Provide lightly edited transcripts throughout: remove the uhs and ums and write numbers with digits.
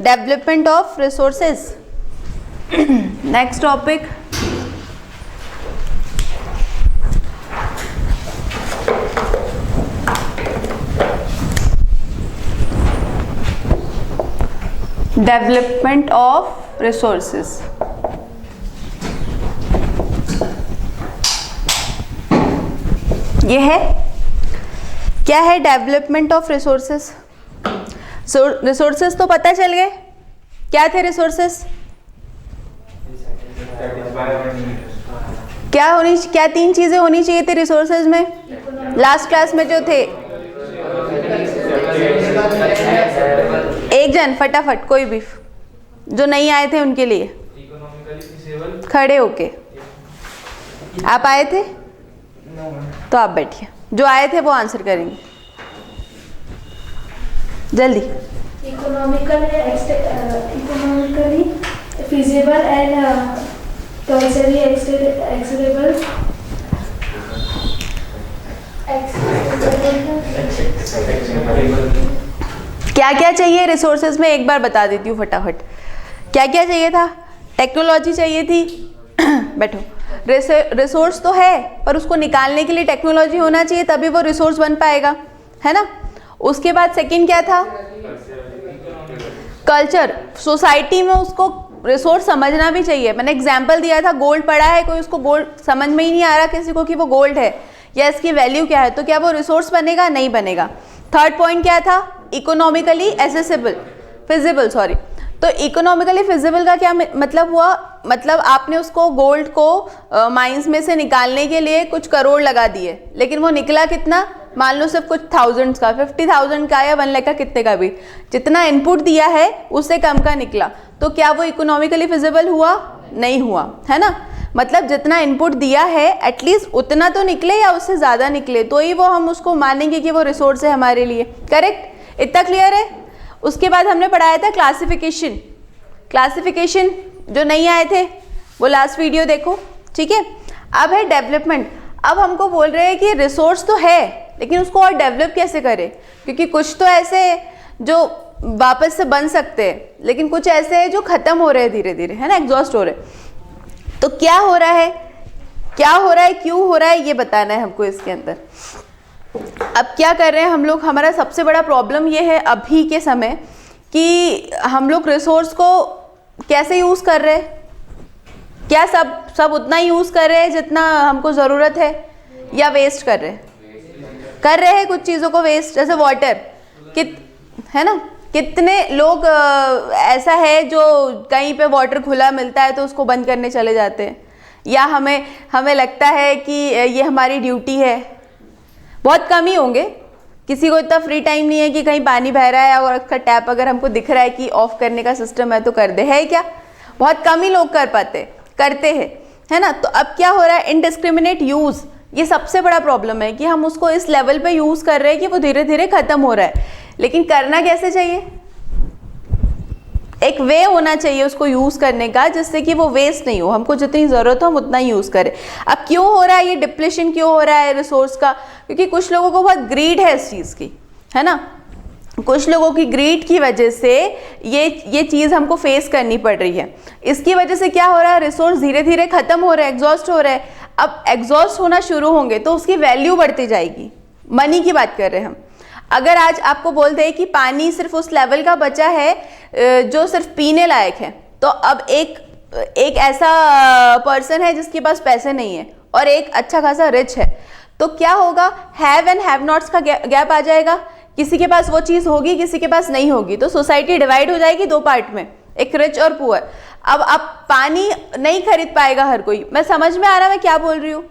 Development of resources. Next topic, development of resources. ये है, क्या है डेवलपमेंट ऑफ रिसोर्सेज? रिसोर्सेज तो पता चल गए, क्या थे रिसोर्सेज? क्या तीन चीजें होनी चाहिए थी रिसोर्सेज में? लास्ट क्लास में जो थे, एक जन फटाफट, कोई भी जो नहीं आए थे उनके लिए खड़े होके। आप आए थे तो आप बैठिए, जो आए थे वो आंसर करेंगे जल्दी। Economically feasible and culturally acceptable क्या क्या चाहिए रिसोर्सेज में, एक बार बता देती हूँ फटाफट। क्या क्या चाहिए था? टेक्नोलॉजी चाहिए थी बैठो। रिसोर्स तो है पर उसको निकालने के लिए टेक्नोलॉजी होना चाहिए, तभी वो रिसोर्स बन पाएगा, है ना। उसके बाद सेकंड क्या था? कल्चर। सोसाइटी में उसको रिसोर्स समझना भी चाहिए। मैंने एग्जाम्पल दिया था, गोल्ड पड़ा है, कोई उसको गोल्ड समझ में ही नहीं आ रहा किसी को कि वो गोल्ड है या इसकी वैल्यू क्या है, तो क्या वो रिसोर्स बनेगा? नहीं बनेगा। थर्ड पॉइंट क्या था? Economically accessible, feasible, sorry. तो इकोनॉमिकली फिजिबल का क्या मतलब हुआ? मतलब आपने उसको गोल्ड को माइंस में से निकालने के लिए कुछ करोड़ लगा दिए, लेकिन वो निकला कितना? मान लो सिर्फ कुछ थाउजेंड्स का, 50,000 का या 1 लाख का, कितने का भी, जितना इनपुट दिया है उससे कम का निकला, तो क्या वो इकोनॉमिकली फिजिबल हुआ? नहीं हुआ, है ना। मतलब जितना इनपुट दिया है एटलीस्ट उतना तो निकले या उससे ज़्यादा निकले, तो ही वो हम उसको मानेंगे कि वो रिसोर्स है हमारे लिए। करेक्ट? इतना क्लियर है? उसके बाद हमने पढ़ाया था क्लासिफिकेशन। क्लासिफिकेशन जो नहीं आए थे वो लास्ट वीडियो देखो, ठीक है। अब है डेवलपमेंट। अब हमको बोल रहे हैं कि रिसोर्स तो है लेकिन उसको और डेवलप कैसे करें, क्योंकि कुछ तो ऐसे जो वापस से बन सकते हैं लेकिन कुछ ऐसे हैं जो ख़त्म हो रहे हैं धीरे धीरे, है ना, एग्जॉस्ट हो रहे हैं। तो क्या हो रहा है, क्या हो रहा है, क्यों हो रहा है, ये बताना है हमको इसके अंदर। अब क्या कर रहे हैं हम लोग, हमारा सबसे बड़ा प्रॉब्लम ये है अभी के समय कि हम लोग रिसोर्स को कैसे यूज़ कर रहे हैं। क्या सब उतना ही यूज़ कर रहे हैं जितना हमको ज़रूरत है, या वेस्ट कर रहे हैं? कर रहे हैं कुछ चीज़ों को वेस्ट, जैसे वाटर, है ना। कितने लोग ऐसा है जो कहीं पे वाटर खुला मिलता है तो उसको बंद करने चले जाते हैं, या हमें लगता है कि ये हमारी ड्यूटी है। बहुत कम ही होंगे, किसी को इतना फ्री टाइम नहीं है कि कहीं पानी बह रहा है और उसका टैप अगर हमको दिख रहा है कि ऑफ करने का सिस्टम है तो कर दे, है क्या? बहुत कम ही लोग कर पाते, करते हैं, है ना। तो अब क्या हो रहा है? इनडिस्क्रिमिनेट यूज़, ये सबसे बड़ा प्रॉब्लम है कि हम उसको इस लेवल पे यूज़ कर रहे हैं कि वो धीरे धीरे ख़त्म हो रहा है। लेकिन करना कैसे चाहिए? एक वे होना चाहिए उसको यूज़ करने का जिससे कि वो वेस्ट नहीं हो, हमको जितनी ज़रूरत हो हम उतना ही यूज़ करें। अब क्यों हो रहा है ये डिप्लेशन, क्यों हो रहा है रिसोर्स का? क्योंकि कुछ लोगों को बहुत ग्रीड है इस चीज़ की, है ना। कुछ लोगों की ग्रीड की वजह से ये चीज़ हमको फेस करनी पड़ रही है। इसकी वजह से क्या हो रहा है? रिसोर्स धीरे धीरे ख़त्म हो रहा है, एग्जॉस्ट हो रहा है। अब एग्जॉस्ट होना शुरू होंगे तो उसकी वैल्यू बढ़ती जाएगी। मनी की बात कर रहे हैं हम। अगर आज आपको बोल दें कि पानी सिर्फ उस लेवल का बचा है जो सिर्फ पीने लायक है, तो अब एक ऐसा पर्सन है जिसके पास पैसे नहीं है और एक अच्छा खासा रिच है, तो क्या होगा? हैव एंड हैव नॉट्स का गैप आ जाएगा। किसी के पास वो चीज़ होगी, किसी के पास नहीं होगी, तो सोसाइटी डिवाइड हो जाएगी दो पार्ट में, एक रिच और पुअर। अब पानी नहीं खरीद पाएगा हर कोई। मैं समझ में आ रहा है मैं क्या बोल रही हूँ?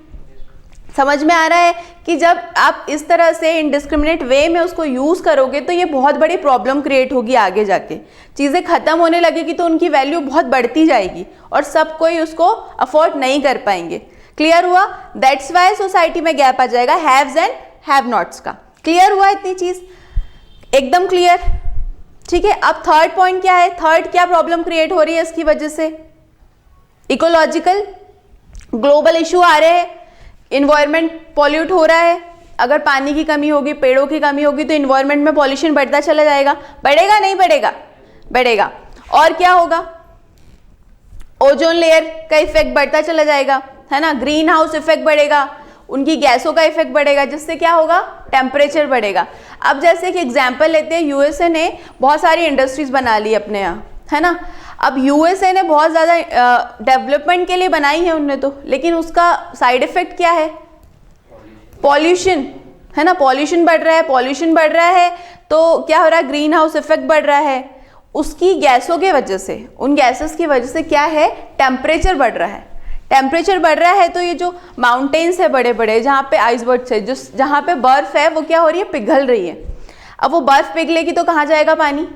समझ में आ रहा है कि जब आप इस तरह से इनडिस्क्रिमिनेट वे में उसको यूज़ करोगे तो ये बहुत बड़ी प्रॉब्लम क्रिएट होगी आगे जाके। चीज़ें ख़त्म होने लगेगी तो उनकी वैल्यू बहुत बढ़ती जाएगी और सब कोई उसको अफोर्ड नहीं कर पाएंगे। क्लियर हुआ? दैट्स वाई सोसाइटी में गैप आ जाएगा हैव्स एंड हैव नॉट्स का। क्लियर हुआ इतनी चीज़? एकदम क्लियर, ठीक है। अब थर्ड पॉइंट क्या है? थर्ड क्या प्रॉब्लम क्रिएट हो रही है इसकी वजह से? इकोलॉजिकल ग्लोबल इशू आ रहे हैं, इन्वायरमेंट पॉल्यूट हो रहा है। अगर पानी की कमी होगी, पेड़ों की कमी होगी तो इन्वायरमेंट में पॉल्यूशन बढ़ता चला जाएगा। बढ़ेगा नहीं बढ़ेगा? बढ़ेगा। और क्या होगा, ओजोन लेयर का इफेक्ट बढ़ता चला जाएगा, है ना, ग्रीन हाउस इफेक्ट बढ़ेगा, उनकी गैसों का इफेक्ट बढ़ेगा, जिससे क्या होगा, टेम्परेचर बढ़ेगा। अब जैसे कि एग्जांपल लेते हैं, यूएसए ने बहुत सारी इंडस्ट्रीज बना ली अपने यहाँ, है ना। अब यूएसए ने बहुत ज़्यादा डेवलपमेंट के लिए बनाई है उनने तो, लेकिन उसका साइड इफेक्ट क्या है, पॉल्यूशन, है ना, पॉल्यूशन बढ़ रहा है, पॉल्यूशन बढ़ रहा है तो क्या हो रहा है, ग्रीन हाउस इफेक्ट बढ़ रहा है, उसकी गैसों के वजह से, उन गैसेस की वजह से क्या है, टेम्परेचर बढ़ रहा है। टेम्परेचर बढ़ रहा है तो ये जो माउंटेन्स है बड़े बड़े, जहाँ पे आइसबर्ग्स है, जहाँ पे बर्फ है, वो क्या हो रही है, पिघल रही है। अब वो बर्फ पिघलेगी तो कहाँ जाएगा पानी,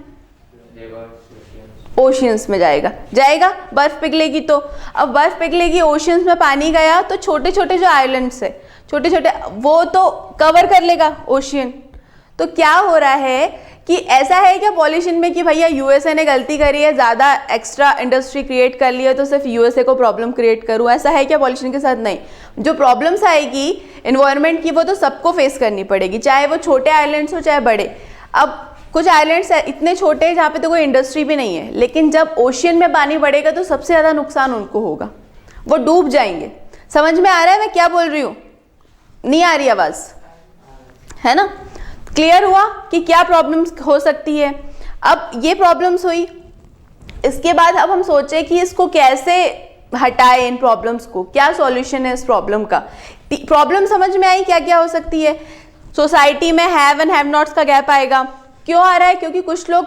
ओशियंस में जाएगा बर्फ पिघलेगी तो। अब बर्फ पिघलेगी, ओशियंस में पानी गया तो छोटे छोटे जो आइलैंड्स है, छोटे छोटे, वो तो कवर कर लेगा ओशियन। तो क्या हो रहा है कि ऐसा है क्या पॉल्यूशन में कि भैया यूएसए ने गलती करी है, ज़्यादा एक्स्ट्रा इंडस्ट्री क्रिएट कर ली है तो सिर्फ यूएसए को प्रॉब्लम क्रिएट करूँ, ऐसा है क्या पॉल्यूशन के साथ? नहीं, जो प्रॉब्लम्स आएगी एनवायरनमेंट की वो तो सबको फेस करनी पड़ेगी, चाहे वो छोटे आइलैंड्स हो चाहे बड़े। अब कुछ आइलैंड्स इतने छोटे हैं जहाँ पे तो कोई इंडस्ट्री भी नहीं है, लेकिन जब ओशियन में पानी बढ़ेगा तो सबसे ज़्यादा नुकसान उनको होगा, वो डूब जाएंगे। समझ में आ रहा है मैं क्या बोल रही हूँ? नहीं आ रही आवाज़, है ना? क्लियर हुआ कि क्या प्रॉब्लम्स हो सकती है। अब ये प्रॉब्लम्स हुई, इसके बाद अब हम सोचें कि इसको कैसे हटाए, इन प्रॉब्लम्स को, क्या सॉल्यूशन है इस प्रॉब्लम का। प्रॉब्लम समझ में आई क्या क्या हो सकती है? सोसाइटी में हैव एंड हैव नॉट्स का गैप आएगा। क्यों आ रहा है? क्योंकि कुछ लोग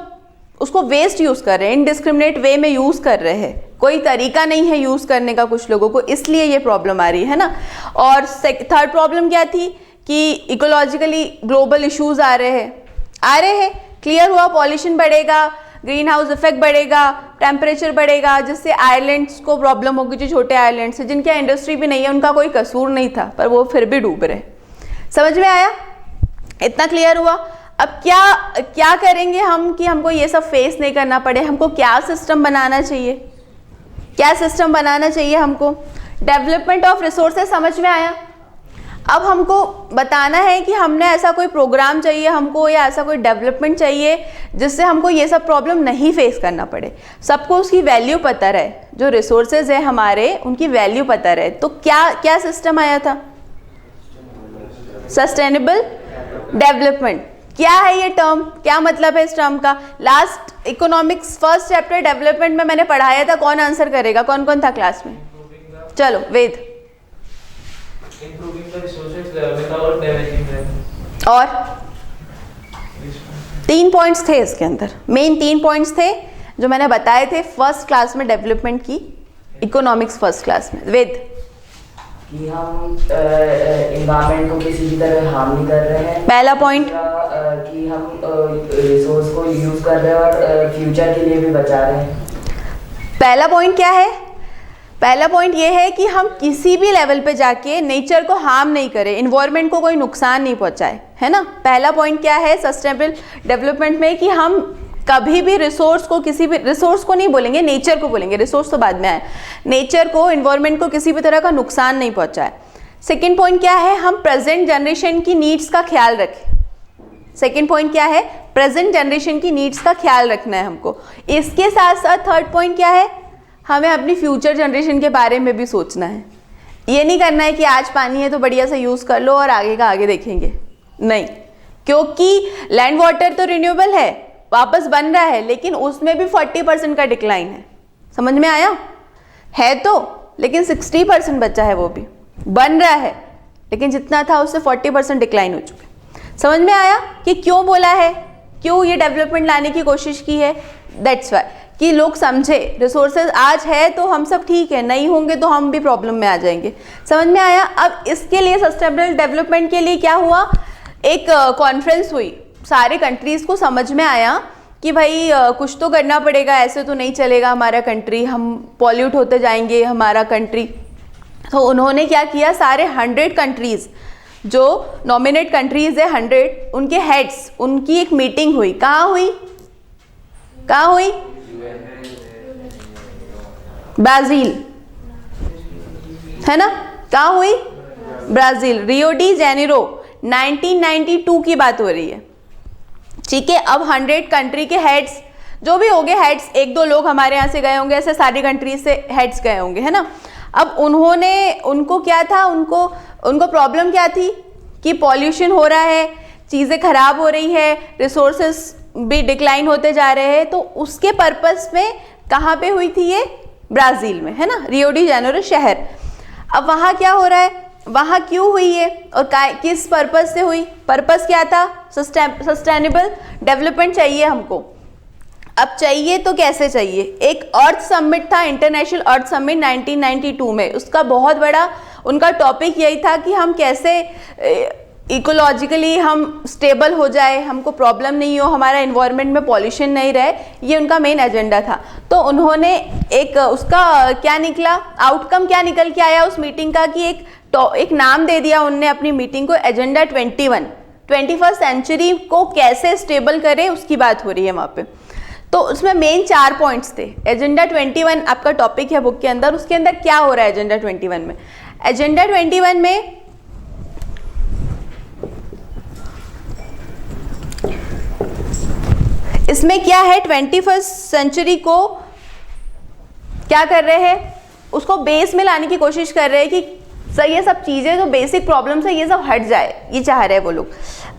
उसको वेस्ट यूज़ कर रहे हैं, इनडिस्क्रिमिनेट वे में यूज़ कर रहे हैं, कोई तरीका नहीं है यूज़ करने का कुछ लोगों को, इसलिए ये प्रॉब्लम आ रही है ना। और थर्ड प्रॉब्लम क्या थी कि इकोलॉजिकली ग्लोबल इश्यूज आ रहे हैं। क्लियर हुआ, पॉल्यूशन बढ़ेगा, ग्रीन हाउस इफेक्ट बढ़ेगा, टेम्परेचर बढ़ेगा, जिससे आइलैंड्स को प्रॉब्लम होगी, जो छोटे आइलैंड्स हैं जिनके इंडस्ट्री भी नहीं है, उनका कोई कसूर नहीं था पर वो फिर भी डूब रहे। समझ में आया? इतना क्लियर हुआ। अब क्या करेंगे हम कि हमको ये सब फेस नहीं करना पड़े? हमको क्या सिस्टम बनाना चाहिए? क्या सिस्टम बनाना चाहिए हमको? डेवलपमेंट ऑफ रिसोर्सेज समझ में आया। अब हमको बताना है कि हमने ऐसा कोई प्रोग्राम चाहिए हमको, या ऐसा कोई डेवलपमेंट चाहिए जिससे हमको ये सब प्रॉब्लम नहीं फेस करना पड़े, सबको उसकी वैल्यू पता रहे, जो रिसोर्सेज है हमारे उनकी वैल्यू पता रहे। तो क्या सिस्टम आया था? Sustainable development. क्या है ये टर्म? क्या मतलब है इस टर्म का? Last economics first chapter development में मैंने पढ़ाया था, कौन आंसर करेगा? कौन कौन था क्लास में? चलो वेद। और 3 पॉइंट्स थे इसके अंदर, मेन 3 पॉइंट्स थे जो मैंने बताए थे फर्स्ट क्लास में, डेवलपमेंट की इकोनॉमिक्स फर्स्ट क्लास में। वेद, कि हम एनवायरनमेंट को किसी भी तरह हार्म नहीं कर रहे हैं, पहला पॉइंट। कि हम रिसोर्स को यूज कर रहे हैं और फ्यूचर के लिए भी बचा रहे हैं। पहला पॉइंट क्या है? पहला पॉइंट ये है कि हम किसी भी लेवल पे जाके नेचर को हार्म नहीं करें, इन्वायरमेंट को कोई नुकसान नहीं पहुंचाए, है ना। पहला पॉइंट क्या है सस्टेनेबल डेवलपमेंट में? कि हम कभी भी रिसोर्स को, किसी भी रिसोर्स को नहीं बोलेंगे, नेचर को बोलेंगे, रिसोर्स तो बाद में आए, नेचर को, इन्वायरमेंट को किसी भी तरह का नुकसान नहीं पहुंचाए। सेकेंड पॉइंट क्या है? हम प्रेजेंट जनरेशन की नीड्स का ख्याल रखें। सेकेंड पॉइंट क्या है? प्रेजेंट जनरेशन की नीड्स का ख्याल रखना है हमको। इसके साथ साथ थर्ड पॉइंट क्या है? हमें अपनी फ्यूचर जनरेशन के बारे में भी सोचना है। ये नहीं करना है कि आज पानी है तो बढ़िया से यूज़ कर लो और आगे का आगे देखेंगे, नहीं, क्योंकि लैंड वाटर तो रिन्यूएबल है, वापस बन रहा है, लेकिन उसमें भी 40% का डिक्लाइन है। समझ में आया? है तो, लेकिन 60% बचा है, वो भी बन रहा है, लेकिन जितना था उससे 40% डिक्लाइन हो चुका है। समझ में आया कि क्यों बोला है, क्यों ये डेवलपमेंट लाने की कोशिश की है? दैट्स वाई, कि लोग समझे रिसोर्सेज आज है तो हम सब ठीक है, नहीं होंगे तो हम भी प्रॉब्लम में आ जाएंगे। समझ में आया? अब इसके लिए सस्टेनेबल डेवलपमेंट के लिए क्या हुआ, एक कॉन्फ्रेंस हुई, सारे कंट्रीज़ को समझ में आया कि भाई कुछ तो करना पड़ेगा, ऐसे तो नहीं चलेगा हमारा कंट्री, हम पॉल्यूट होते जाएंगे हमारा कंट्री। तो उन्होंने क्या किया, सारे 100 कंट्रीज़ जो नॉमिनेट कंट्रीज़ है 100, उनके हेड्स, उनकी एक मीटिंग हुई। कहाँ हुई? कहाँ हुई? ब्राज़ील, है ना? कहाँ हुई? ब्राज़ील, रियो डी जेनेरो, 1992 की बात हो रही है, ठीक है। अब 100 कंट्री के हेड्स जो भी होंगे हेड्स, एक दो लोग हमारे यहाँ से गए होंगे, ऐसे सारी कंट्रीज से हेड्स गए होंगे, है ना। अब उनको क्या था, उनको प्रॉब्लम क्या थी कि पॉल्यूशन हो रहा है, चीज़ें खराब हो रही है, रिसोर्सेस भी डिक्लाइन होते जा रहे हैं। तो उसके पर्पस में कहाँ पे हुई थी ये? ब्राज़ील में, है ना, रियो डी जेनेरो शहर। अब वहाँ क्या हो रहा है, वहाँ क्यों हुई ये और किस पर्पस से हुई? पर्पस क्या था? सस्टेनेबल डेवलपमेंट चाहिए हमको। अब चाहिए तो कैसे चाहिए? एक अर्थ समिट था, इंटरनेशनल अर्थ समिट 1992 में, उसका बहुत बड़ा उनका टॉपिक यही था कि हम कैसे इकोलॉजिकली हम स्टेबल हो जाए, हमको प्रॉब्लम नहीं हो, हमारा इन्वायरमेंट में पॉल्यूशन नहीं रहे, ये उनका मेन एजेंडा था। तो उन्होंने एक उसका क्या निकला, आउटकम क्या निकल के आया उस मीटिंग का कि एक नाम दे दिया उनने अपनी मीटिंग को, एजेंडा 21, 21st सेंचुरी को कैसे स्टेबल करें उसकी बात हो रही है वहाँ पे। तो उसमें मेन 4 पॉइंट्स थे। एजेंडा 21 आपका टॉपिक है बुक के अंदर। उसके अंदर क्या हो रहा है एजेंडा 21 में? एजेंडा 21 में इसमें क्या है, 21st सेंचुरी को क्या कर रहे हैं, उसको बेस में लाने की कोशिश कर रहे हैं कि सर ये सब चीज़ें जो बेसिक प्रॉब्लम्स है ये सब हट जाए, ये चाह रहे हैं वो लोग।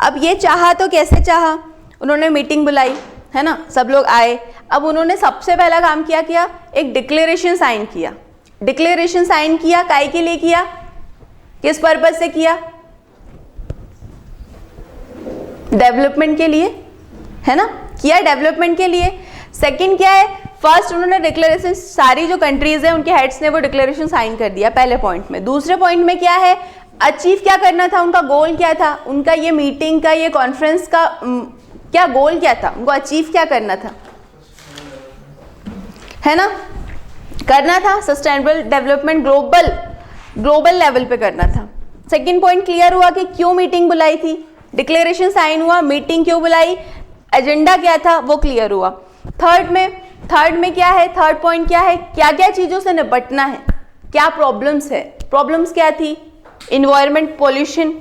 अब ये चाहा तो कैसे चाहा? उन्होंने मीटिंग बुलाई, है ना, सब लोग आए। अब उन्होंने सबसे पहला काम किया, एक डिक्लेरेशन साइन किया। डिक्लेरेशन साइन किया, काहे के लिए किया, किस पर्पज से किया? डेवलपमेंट के लिए, है ना, किया डेवलपमेंट के लिए। सेकंड क्या है, फर्स्ट उन्होंने डिक्लेरेशन, सारी जो कंट्रीज है उनके हेड्स ने वो डिक्लेरेशन साइन कर दिया पहले पॉइंट में। दूसरे पॉइंट में क्या है, अचीव क्या करना था, उनका गोल क्या था, उनका ये मीटिंग का, ये कॉन्फ्रेंस का क्या गोल क्या था, उनको अचीव क्या करना था, है ना, करना था सस्टेनेबल डेवलपमेंट ग्लोबल लेवल पे करना था। सेकंड पॉइंट क्लियर हुआ कि क्यों मीटिंग बुलाई थी, डिक्लेरेशन साइन हुआ, मीटिंग क्यों बुलाई, एजेंडा क्या था वो क्लियर हुआ। थर्ड में क्या है, थर्ड पॉइंट क्या है, क्या क्या चीज़ों से निपटना है, क्या प्रॉब्लम्स है, प्रॉब्लम्स क्या थी, इन्वायरमेंट पॉल्यूशन,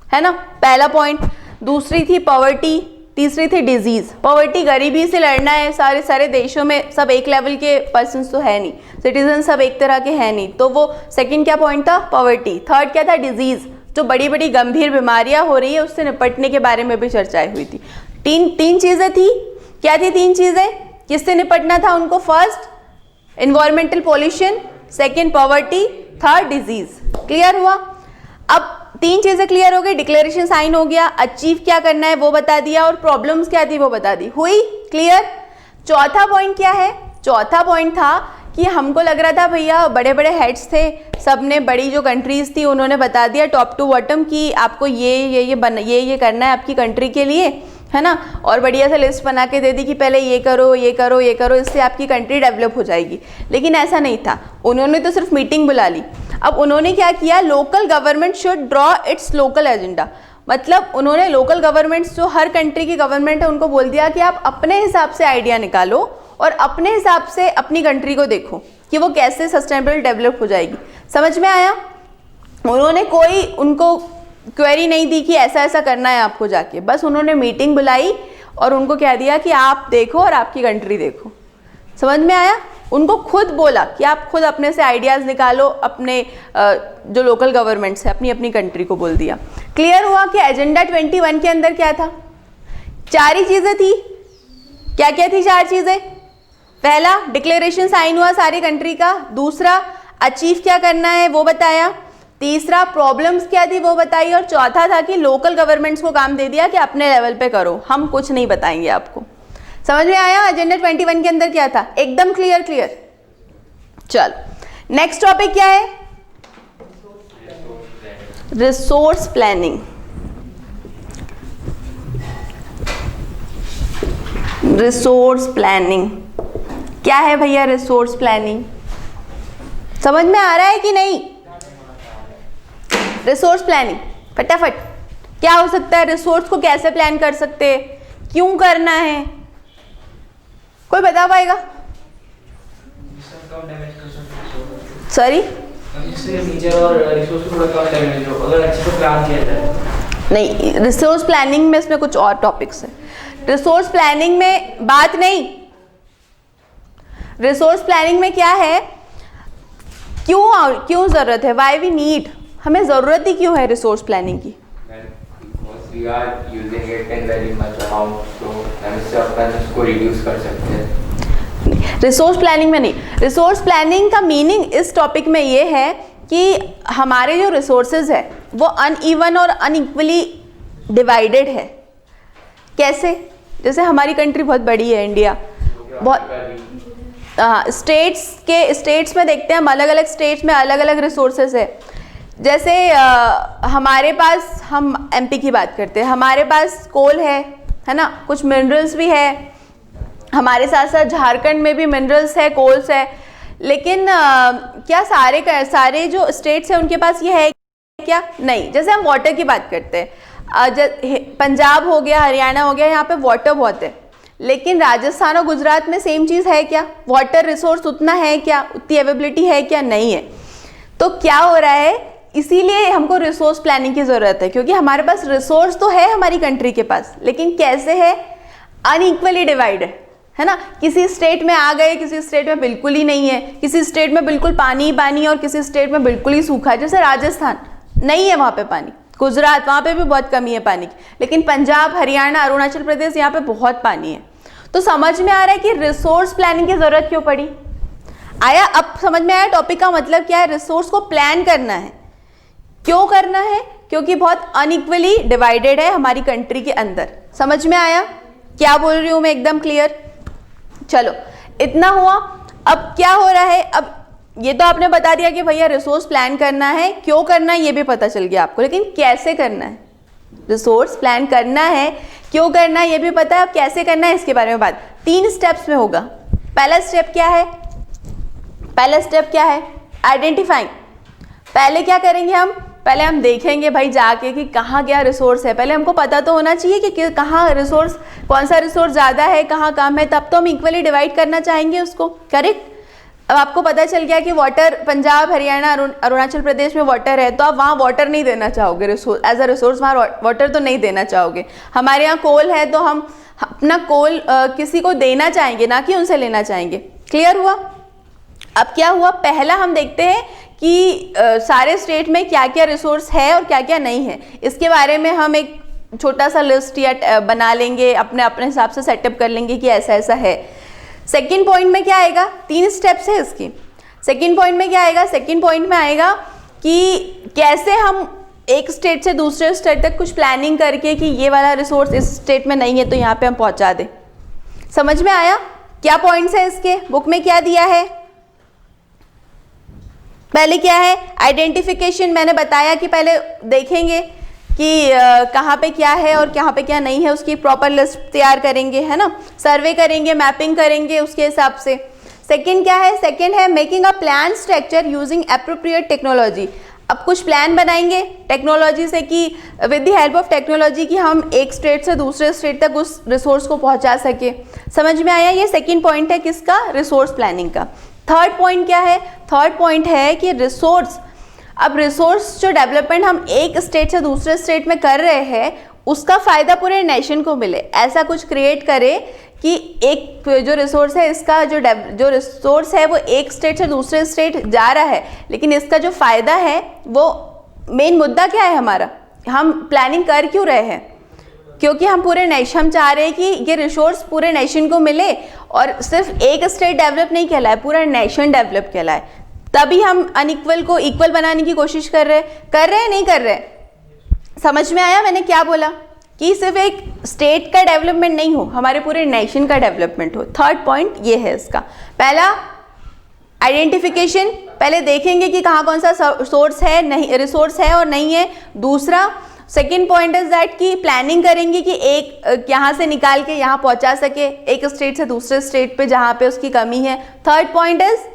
है ना, पहला पॉइंट। दूसरी थी पॉवर्टी, तीसरी थी डिजीज। पॉवर्टी, गरीबी से लड़ना है, सारे देशों में सब एक लेवल के पर्सन तो है नहीं, सिटीजन सब एक तरह के हैं नहीं, तो वो सेकंड क्या पॉइंट था, पॉवर्टी। थर्ड क्या था, डिजीज, जो बड़ी बड़ी गंभीर बीमारियां हो रही है उससे निपटने के बारे में भी चर्चाएं हुई थी। तीन चीजें थी, क्या थी तीन चीजें, किससे निपटना था उनको, first environmental pollution, second poverty, third disease. Clear हुआ? अब तीन चीजें क्लियर हो गई, डिक्लेरेशन साइन हो गया, अचीव क्या करना है वो बता दिया, और प्रॉब्लम्स क्या थी वो बता दी, हुई क्लियर। चौथा पॉइंट क्या है, चौथा पॉइंट था कि हमको लग रहा था भैया बड़े बड़े हेड्स थे, सबने बड़ी जो कंट्रीज थी उन्होंने बता दिया टॉप टू बॉटम कि आपको ये करना है आपकी कंट्री के लिए, है ना, और बढ़िया से लिस्ट बना के दे दी कि पहले ये करो ये करो ये करो, इससे आपकी कंट्री डेवलप हो जाएगी। लेकिन ऐसा नहीं था, उन्होंने तो सिर्फ मीटिंग बुला ली। अब उन्होंने क्या किया, local government should draw it's local agenda, मतलब उन्होंने लोकल गवर्नमेंट्स जो हर कंट्री की गवर्नमेंट है उनको बोल दिया कि आप अपने हिसाब से आइडिया निकालो और अपने हिसाब से अपनी कंट्री को देखो कि वो कैसे सस्टेनेबल डेवलप हो जाएगी। समझ में आया? उन्होंने कोई उनको क्वेरी नहीं दी कि ऐसा ऐसा करना है आपको जाके, बस उन्होंने मीटिंग बुलाई और उनको कह दिया कि आप देखो और आपकी कंट्री देखो। समझ में आया? उनको खुद बोला कि आप खुद अपने से आइडियाज़ निकालो, अपने जो लोकल गवर्नमेंट्स है अपनी अपनी कंट्री को बोल दिया। क्लियर हुआ कि एजेंडा 21 के अंदर क्या था, चार ही चीज़ें थी। क्या क्या थी चार चीज़ें? पहला, डिक्लेरेशन साइन हुआ सारी कंट्री का। दूसरा, अचीव क्या करना है वो बताया। तीसरा, प्रॉब्लम्स क्या थी वो बताई। और चौथा था कि लोकल गवर्नमेंट्स को काम दे दिया कि अपने लेवल पे करो, हम कुछ नहीं बताएंगे आपको। समझ में आया एजेंडा 21 के अंदर क्या था? एकदम क्लियर। चलो नेक्स्ट टॉपिक क्या है, रिसोर्स प्लानिंग। रिसोर्स प्लानिंग क्या है भैया? रिसोर्स प्लानिंग समझ में आ रहा है कि नहीं? रिसोर्स प्लानिंग फटाफट क्या हो सकता है, रिसोर्स को कैसे प्लान कर सकते हैं, क्यों करना है, कोई बता पाएगा? सॉरी, नहीं, रिसोर्स प्लानिंग में इसमें कुछ और टॉपिक्स है। रिसोर्स प्लानिंग में बात नहीं, रिसोर्स प्लानिंग में क्या है, क्यों ज़रूरत है, वाई वी नीड, हमें ज़रूरत ही क्यों है रिसोर्स प्लानिंग की? We are using it in very much amount, तो हम इससे अपन उसको रिड्यूस कर सकते हैं। रिसोर्स प्लानिंग में नहीं, रिसोर्स प्लानिंग का मीनिंग इस टॉपिक में ये है कि हमारे जो रिसोर्सेज है वो अनइवन और अनइक्वली डिवाइडेड है। कैसे? जैसे हमारी कंट्री बहुत बड़ी है, इंडिया बहुत स्टेट्स में देखते हैं हम, अलग अलग स्टेट्स में अलग अलग रिसोर्सेज है। जैसे हमारे पास, हम एमपी की बात करते हैं, हमारे पास कोल है ना, कुछ मिनरल्स भी है, हमारे साथ साथ झारखंड में भी मिनरल्स है, कोल्स है, लेकिन क्या सारे जो स्टेट्स हैं उनके पास ये है क्या? नहीं। जैसे हम वाटर की बात करते हैं, पंजाब हो गया, हरियाणा हो गया, यहाँ पे वाटर बहुत है, लेकिन राजस्थान और गुजरात में सेम चीज़ है क्या? वाटर रिसोर्स उतना है क्या? उतनी अवेलेबिलिटी है क्या? नहीं है। तो क्या हो रहा है, इसीलिए हमको रिसोर्स प्लानिंग की ज़रूरत है, क्योंकि हमारे पास रिसोर्स तो है हमारी कंट्री के पास, लेकिन कैसे है? अनइक्वली डिवाइडेड है ना। किसी स्टेट में आ गए, किसी स्टेट में बिल्कुल ही नहीं है, किसी स्टेट में बिल्कुल पानी ही पानी है और किसी स्टेट में बिल्कुल ही सूखा है। जैसे राजस्थान नहीं है वहाँ पे पानी, गुजरात वहाँ पे भी बहुत कमी है पानी की, लेकिन पंजाब, हरियाणा, अरुणाचल प्रदेश यहाँ पे बहुत पानी है। तो समझ में आ रहा है कि रिसोर्स प्लानिंग की ज़रूरत क्यों पड़ी? आया? अब समझ में आया टॉपिक का मतलब क्या है? रिसोर्स को प्लान करना है। क्यों करना है? क्योंकि बहुत अनइक्वली डिवाइडेड है हमारी कंट्री के अंदर। समझ में आया क्या बोल रही हूँ मैं? एकदम क्लियर। चलो, इतना हुआ। अब क्या हो रहा है, अब ये तो आपने बता दिया कि भैया रिसोर्स प्लान करना है, क्यों करना है ये भी पता चल गया आपको, लेकिन कैसे करना है? रिसोर्स प्लान करना है, क्यों करना है ये भी पता है, अब कैसे करना है इसके बारे में बात 3 स्टेप्स में होगा। पहला स्टेप क्या है? आइडेंटिफाइंग। पहले क्या करेंगे हम? पहले हम देखेंगे भाई जाके कि कहाँ क्या रिसोर्स है। पहले हमको पता तो होना चाहिए कि कहाँ रिसोर्स, कौन सा रिसोर्स ज़्यादा है, कहाँ कम है, तब तो हम इक्वली डिवाइड करना चाहेंगे उसको। करेक्ट? अब आपको पता चल गया कि वाटर पंजाब, हरियाणा, अरुणाचल प्रदेश में वाटर है, तो आप वहाँ वाटर नहीं देना चाहोगे, रिसोर्स एज अ रिसोर्स वहाँ वाटर तो नहीं देना चाहोगे। हमारे यहाँ कोल है तो हम अपना कोल किसी को देना चाहेंगे, ना कि उनसे लेना चाहेंगे। क्लियर हुआ? अब क्या हुआ, पहला हम देखते हैं कि सारे स्टेट में क्या क्या रिसोर्स है और क्या क्या नहीं है। इसके बारे में हम एक छोटा सा लिस्ट या बना लेंगे, अपने अपने हिसाब से सेटअप कर लेंगे कि ऐसा ऐसा है। सेकंड पॉइंट में क्या आएगा, 3 स्टेप्स है इसकी। सेकंड पॉइंट में क्या आएगा, सेकंड पॉइंट में आएगा कि कैसे हम एक स्टेट से दूसरे स्टेट तक कुछ प्लानिंग करके कि ये वाला रिसोर्स इस स्टेट में नहीं है तो यहाँ पे हम पहुँचा दें। समझ में आया क्या पॉइंट्स है इसके? बुक में क्या दिया है? पहले क्या है, आइडेंटिफिकेशन। मैंने बताया कि पहले देखेंगे कि कहाँ पे क्या है और कहाँ पे क्या नहीं है, उसकी प्रॉपर लिस्ट तैयार करेंगे, है ना, सर्वे करेंगे, मैपिंग करेंगे उसके हिसाब से। सेकंड क्या है, सेकंड है making a plan structure using appropriate technology. अब कुछ प्लान बनाएंगे टेक्नोलॉजी से कि with the help of technology कि हम एक स्टेट से दूसरे स्टेट तक उस रिसोर्स को पहुंचा सके। समझ में आया? ये सेकंड पॉइंट है किसका, रिसोर्स प्लानिंग का। थर्ड पॉइंट क्या है, थर्ड पॉइंट है कि रिसोर्स, अब रिसोर्स जो डेवलपमेंट हम एक स्टेट से दूसरे स्टेट में कर रहे हैं उसका फ़ायदा पूरे नेशन को मिले। ऐसा कुछ क्रिएट करे कि एक जो रिसोर्स है इसका जो रिसोर्स है वो एक स्टेट से दूसरे स्टेट जा रहा है, लेकिन इसका जो फ़ायदा है वो मेन मुद्दा क्या है हमारा, हम प्लानिंग कर क्यों रहे हैं, क्योंकि हम पूरे नेशन, हम चाह रहे हैं कि ये रिसोर्स पूरे नेशन को मिले और सिर्फ एक स्टेट डेवलप नहीं कहलाए, पूरा नेशन डेवलप कहलाए। तभी हम अनइक्वल को इक्वल बनाने की कोशिश कर रहे हैं नहीं कर रहे? समझ में आया मैंने क्या बोला? कि सिर्फ एक स्टेट का डेवलपमेंट नहीं हो, हमारे पूरे नेशन का डेवलपमेंट हो। थर्ड पॉइंट ये है इसका। पहला आइडेंटिफिकेशन, पहले देखेंगे कि कहाँ कौन सा सोर्स है, नहीं रिसोर्स है और नहीं है। दूसरा सेकेंड पॉइंट इज दैट कि प्लानिंग करेंगे कि एक यहाँ से निकाल के यहाँ पहुँचा सके, एक स्टेट से दूसरे स्टेट पे जहाँ पे उसकी कमी है। थर्ड पॉइंट इज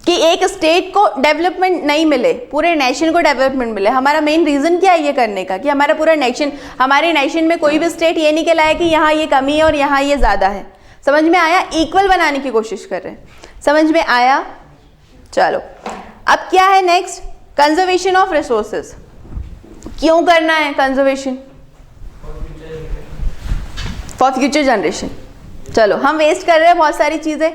कि एक स्टेट को डेवलपमेंट नहीं मिले, पूरे नेशन को डेवलपमेंट मिले। हमारा मेन रीज़न क्या है ये करने का, कि हमारा पूरा नेशन, हमारे नेशन में कोई भी स्टेट ये नहीं कहलाए कि यहाँ ये कमी है और यहाँ ये ज़्यादा है। समझ में आया? इक्वल बनाने की कोशिश कर रहे हैं। समझ में आया? चलो अब क्या है नेक्स्ट, कंजर्वेशन ऑफ रिसोर्सेज। क्यों करना है कंजर्वेशन? For future generation. चलो, हम वेस्ट कर रहे हैं बहुत सारी चीज़ें,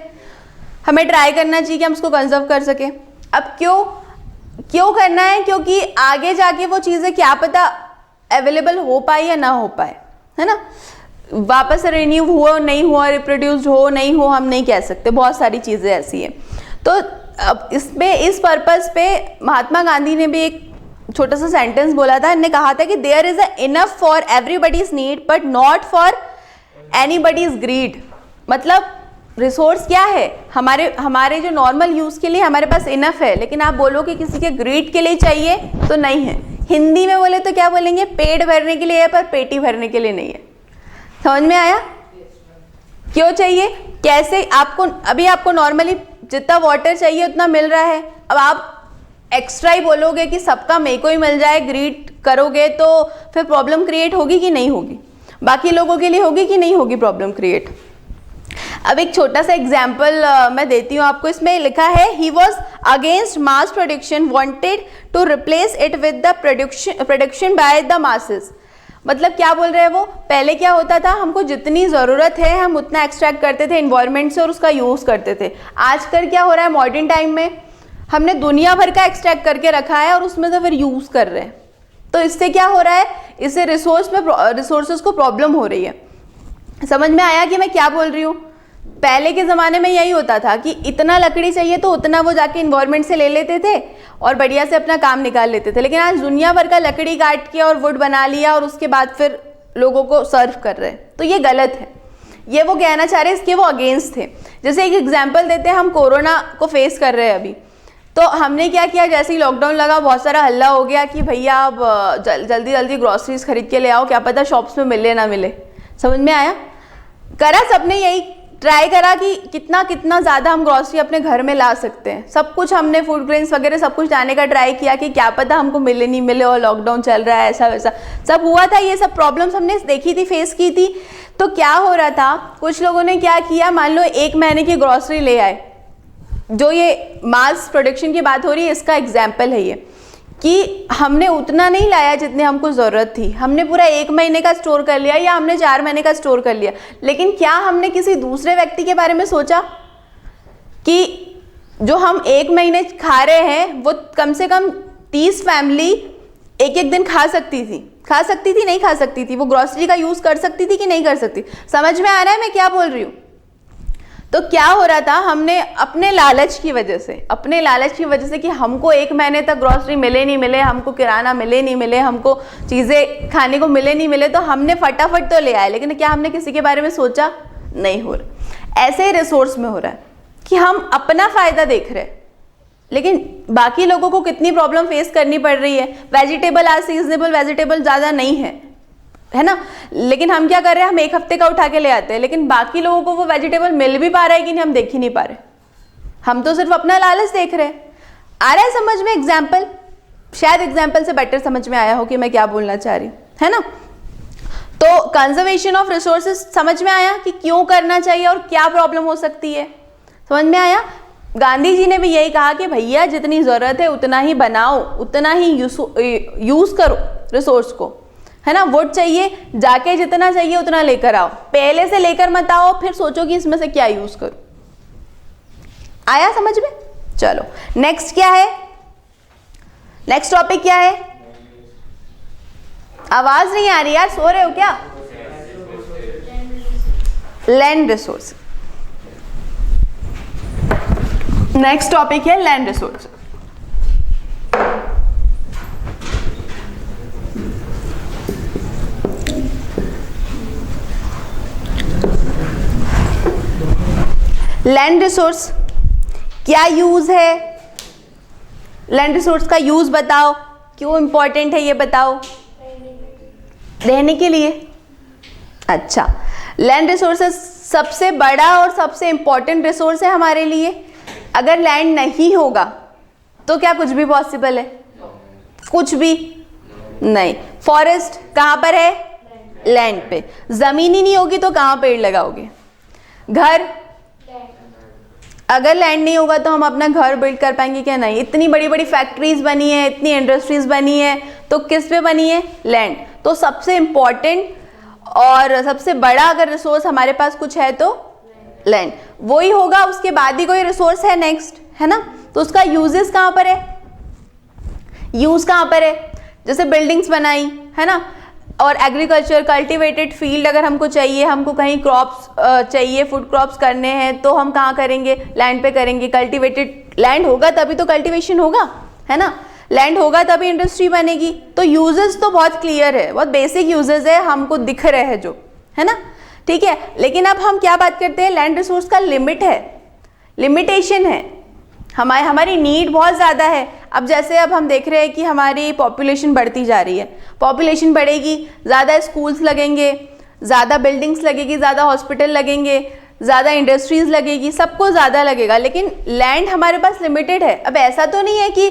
हमें ट्राई करना चाहिए कि हम उसको कंजर्व कर सकें। अब क्यों करना है? क्योंकि आगे जाके वो चीज़ें क्या पता अवेलेबल हो पाए या ना हो पाए, है ना। वापस से रिन्यू हुआ नहीं हुआ, रिप्रोड्यूस्ड हो नहीं हो, हम नहीं कह सकते, बहुत सारी चीज़ें ऐसी हैं। तो अब इसमें इस पर्पस पे महात्मा गांधी ने भी एक छोटा सा सेंटेंस बोला था, इन्होंने कहा था कि there is a enough for everybody's need but not for anybody's greed. मतलब रिसोर्स क्या है, हमारे जो नॉर्मल यूज़ के लिए हमारे पास इनफ है, लेकिन आप बोलो कि किसी के ग्रीड के लिए चाहिए तो नहीं है। हिंदी में बोले तो क्या बोलेंगे, पेट भरने के लिए है पर पेटी भरने के लिए नहीं है। समझ में आया? क्यों चाहिए, कैसे? आपको नॉर्मली जितना वाटर चाहिए उतना मिल रहा है, अब आप एक्स्ट्रा ही बोलोगे कि सबका मेरे को ही मिल जाए, ग्रीड करोगे तो फिर प्रॉब्लम क्रिएट होगी कि नहीं होगी? बाकी लोगों के लिए होगी कि नहीं होगी प्रॉब्लम क्रिएट? अब एक छोटा सा एग्जाम्पल मैं देती हूँ आपको। इसमें लिखा है he was against mass production, wanted to replace it with the production by the masses. मतलब क्या बोल रहे हैं वो, पहले क्या होता था, हमको जितनी ज़रूरत है हम उतना एक्सट्रैक्ट करते थे इन्वायरमेंट से और उसका यूज़ करते थे। आजकल क्या हो रहा है, मॉडर्न टाइम में हमने दुनिया भर का एक्सट्रैक्ट करके रखा है और उसमें से फिर यूज़ कर रहे हैं। तो इससे क्या हो रहा है, इससे रिसोर्सेज को प्रॉब्लम हो रही है। समझ में आया कि मैं क्या बोल रही हूँ? पहले के ज़माने में यही होता था कि इतना लकड़ी चाहिए तो उतना वो जाके इन्वायरमेंट से ले लेते थे और बढ़िया से अपना काम निकाल लेते थे। लेकिन आज दुनिया भर का लकड़ी काट के और वुड बना लिया और उसके बाद फिर लोगों को सर्व कर रहे हैं, तो ये गलत है। ये वो कहना चाह रहे हैं, इसके वो अगेंस्ट थे। जैसे एक एग्जाम्पल देते हैं, हम कोरोना को फेस कर रहे हैं अभी, तो हमने क्या किया, जैसे ही लॉकडाउन लगा बहुत सारा हल्ला हो गया कि भैया अब जल्दी जल्दी ग्रॉसरीज खरीद के ले आओ, क्या पता शॉप्स में मिले ना मिले। समझ में आया? करा सबने यही, ट्राई करा कि कितना ज़्यादा हम ग्रॉसरी अपने घर में ला सकते हैं। सब कुछ हमने फूड ग्रेन्स वगैरह सब कुछ लाने का ट्राई किया कि क्या पता हमको मिले नहीं मिले और लॉकडाउन चल रहा है, ऐसा वैसा सब हुआ था। ये सब प्रॉब्लम्स हमने देखी थी, फेस की थी। तो क्या हो रहा था, कुछ लोगों ने क्या किया, मान लो 1 महीने की ग्रॉसरी ले आए। जो ये मास प्रोडक्शन की बात हो रही है, इसका एग्जाम्पल है ये, कि हमने उतना नहीं लाया जितने हमको ज़रूरत थी। हमने पूरा 1 महीने का स्टोर कर लिया या हमने 4 महीने का स्टोर कर लिया, लेकिन क्या हमने किसी दूसरे व्यक्ति के बारे में सोचा कि जो हम 1 महीने खा रहे हैं वो कम से कम 30 फैमिली एक दिन खा सकती थी नहीं खा सकती थी, वो ग्रॉसरी का यूज़ कर सकती थी कि नहीं कर सकती? समझ में आ रहा है मैं क्या बोल रही हूँ? तो क्या हो रहा था, हमने अपने लालच की वजह से कि हमको 1 महीने तक ग्रॉसरी मिले नहीं मिले, हमको किराना मिले नहीं मिले, हमको चीज़ें खाने को मिले नहीं मिले, तो हमने फटाफट तो ले आए, लेकिन क्या हमने किसी के बारे में सोचा? नहीं हो रहा। ऐसे ही रिसोर्स में हो रहा है कि हम अपना फ़ायदा देख रहे हैं, लेकिन बाकी लोगों को कितनी प्रॉब्लम फेस करनी पड़ रही है। वेजिटेबल आज सीजनेबल वेजिटेबल ज़्यादा नहीं है ना, लेकिन हम क्या कर रहे हैं, हम 1 हफ्ते का उठा के ले आते हैं, लेकिन बाकी लोगों को वो वेजिटेबल मिल भी पा रहा है कि नहीं हम देख ही नहीं पा रहे। हम तो सिर्फ अपना लालच देख रहे हैं। आ रहा है समझ में एग्जाम्पल? शायद एग्जाम्पल से बेटर समझ में आया हो कि मैं क्या बोलना चाह रही हूँ, है ना। तो कंजर्वेशन ऑफ रिसोर्सेज समझ में आया कि क्यों करना चाहिए और क्या प्रॉब्लम हो सकती है, समझ में आया। गांधी जी ने भी यही कहा कि भैया जितनी ज़रूरत है उतना ही बनाओ, उतना ही यूज़ करो रिसोर्स को, है ना। वुड चाहिए, जाके जितना चाहिए उतना लेकर आओ, पहले से लेकर मत आओ फिर सोचो कि इसमें से क्या यूज़ करो। आया समझ में? चलो नेक्स्ट क्या है, नेक्स्ट टॉपिक क्या है? आवाज नहीं आ रही यार, सो रहे हो क्या? Land resource. नेक्स्ट टॉपिक है लैंड रिसोर्स। लैंड रिसोर्स क्या यूज है? लैंड रिसोर्स का यूज बताओ, क्यों इंपॉर्टेंट है ये बताओ। रहने के लिए। अच्छा, लैंड रिसोर्सेज सबसे बड़ा और सबसे इंपॉर्टेंट रिसोर्स है हमारे लिए। अगर लैंड नहीं होगा तो क्या कुछ भी पॉसिबल है? कुछ भी नहीं। फॉरेस्ट कहाँ पर है? लैंड पे। जमीन ही नहीं होगी तो कहाँ पेड़ लगाओगे? घर, अगर लैंड नहीं होगा तो हम अपना घर बिल्ड कर पाएंगे क्या? नहीं। इतनी बड़ी बड़ी फैक्ट्रीज बनी है, इतनी इंडस्ट्रीज बनी है, तो किस पे बनी है? लैंड। तो सबसे इंपॉर्टेंट और सबसे बड़ा अगर रिसोर्स हमारे पास कुछ है तो लैंड, वही होगा, उसके बाद ही कोई रिसोर्स है नेक्स्ट, है ना। तो उसका यूजेस कहाँ पर है, यूज कहाँ पर है, जैसे बिल्डिंग्स बनाई, है ना, और एग्रीकल्चर, कल्टीवेटेड फील्ड अगर हमको चाहिए, हमको कहीं क्रॉप्स चाहिए, फूड क्रॉप्स करने हैं, तो हम कहाँ करेंगे, लैंड पे करेंगे। कल्टीवेटेड लैंड होगा तभी तो कल्टीवेशन होगा, है ना, लैंड होगा तभी इंडस्ट्री बनेगी। तो यूजेस तो बहुत क्लियर है, बहुत बेसिक यूजेस है, हमको दिख रहे हैं जो, है ना, ठीक है। लेकिन अब हम क्या बात करते हैं, लैंड रिसोर्स का लिमिट है, लिमिटेशन है, हमारी नीड बहुत ज़्यादा है। अब जैसे अब हम देख रहे हैं कि हमारी पॉपुलेशन बढ़ती जा रही है, पॉपुलेशन बढ़ेगी, ज़्यादा स्कूल्स लगेंगे, ज़्यादा बिल्डिंग्स लगेगी, ज़्यादा हॉस्पिटल लगेंगे, ज़्यादा इंडस्ट्रीज़ लगेगी, सबको ज़्यादा लगेगा, लेकिन लैंड हमारे पास लिमिटेड है। अब ऐसा तो नहीं है कि